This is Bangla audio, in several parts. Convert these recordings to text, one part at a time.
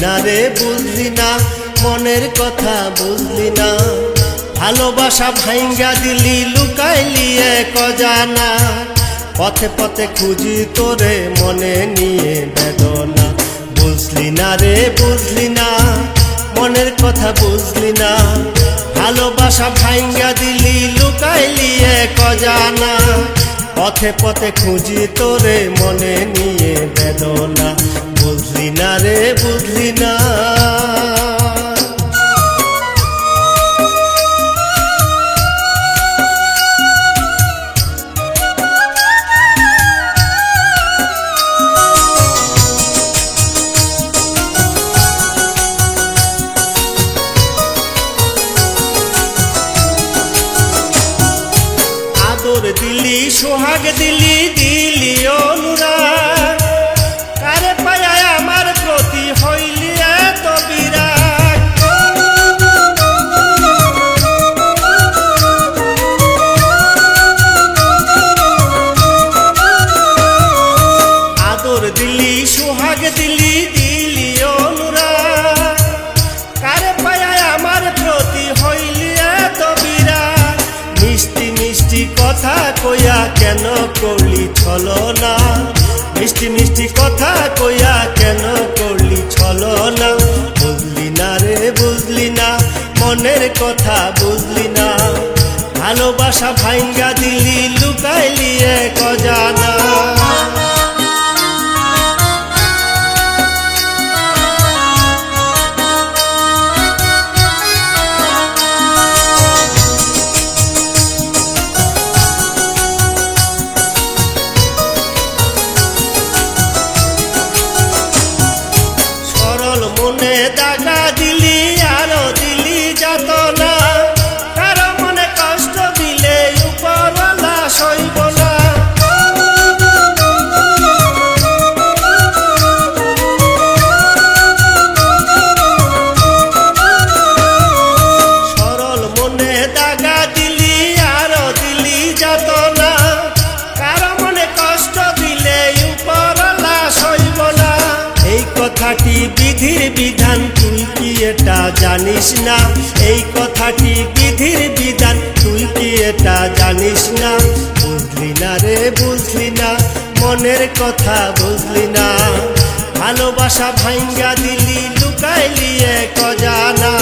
না রে বুঝলি না, মনের কথা বুঝলি না। ভালোবাসা ভাঙ্গা দিলি লুকাইলি এক অজানা, পথে পথে খুঁজি তোরে মনে নিয়ে বেদনা। বুঝলি না রে বুঝলি না, মনের কথা বুঝলি না। ভালোবাসা ভাঙ্গা দিলি লুকাইলি এক অজানা, পথে পথে খুঁজি তোরে মনে নিয়ে বেদনা। বুঝলি না রে বুঝলি না। দিলি সোহাগ দিলি দিলি অনুরাগ, কারে পায়া আমার প্রতি হইলি এত বিরাগ। আদর দিলি সোহাগ দিলি দিলি অনুরাগ, কারে পায়া আমার প্রতি হইলি এত বিরাগ। মিষ্টি মিষ্টি কথা কইয়া কেন করলি ছলনা, মিষ্টি মিষ্টি কথা কইয়া কেন করলি ছলনা। বুঝলি না রে বুঝলি না, মনের কথা বুঝলি না। ভালোবাসা ভাঙ্গা দিলি লুকাইলি এক অজানা। মনে দাগা দিলি আরো দিলি যাতনা, কারো মনে কষ্ট দিলে উপরওয়ালা সইব না। সরল মনে দাগা দিলি আরো দিলি যাতনা, কারো মনে কষ্ট দিলে উপরওয়ালা সইব না। এই কথাটি বিধির বিধান, তুই কি এটা জানিস না? এই কথাটি বিধির বিধান, তুই কি এটা জানিস না? বুঝলি না রে বুঝলি না, মনের কথা বুঝলি না। ভালোবাসা ভাঙ্গা দিলি লুকাইলি এক অজানা।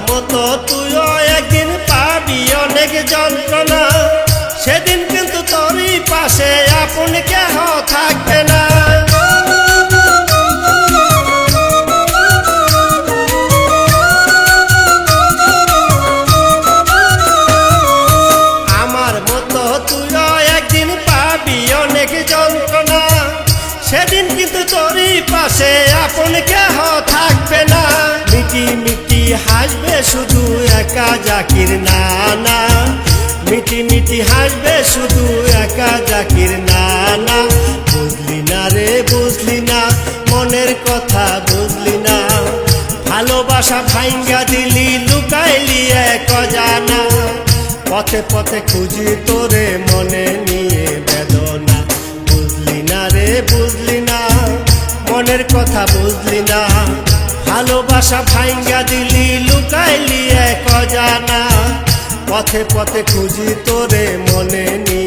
মতো তুইও একদিন পাবি অনেক যন্ত্রণা, সেদিন কিন্তু তোরই পাশে আপন কেহ থাকবে না। আমার মতো তুইও একদিন পাবি অনেক যন্ত্রণা, সেদিন কিন্তু তোরই পাশে আপন কেহ থাকবে না। মিটি মিটি হাসবে শুধু একা জাকির নানা, মিটি মিটি হাসবে শুধু একা জাকির নানা। বুঝলি না রে বুঝলি না, মনের কথা বুঝলি না। ভালোবাসা ভাঙ্গা দিলি লুকাইলি এক অজানা, পথে পথে খুঁজি তোরে মনে নিয়ে বেদনা। বুঝলি না রে বুঝলি না, মনের কথা বুঝলি না। ভালোবাসা ভাঙ্গা দিলি লুকাইলি এক অজানা, পথে পথে খুঁজি তোরে মনে নিয়ে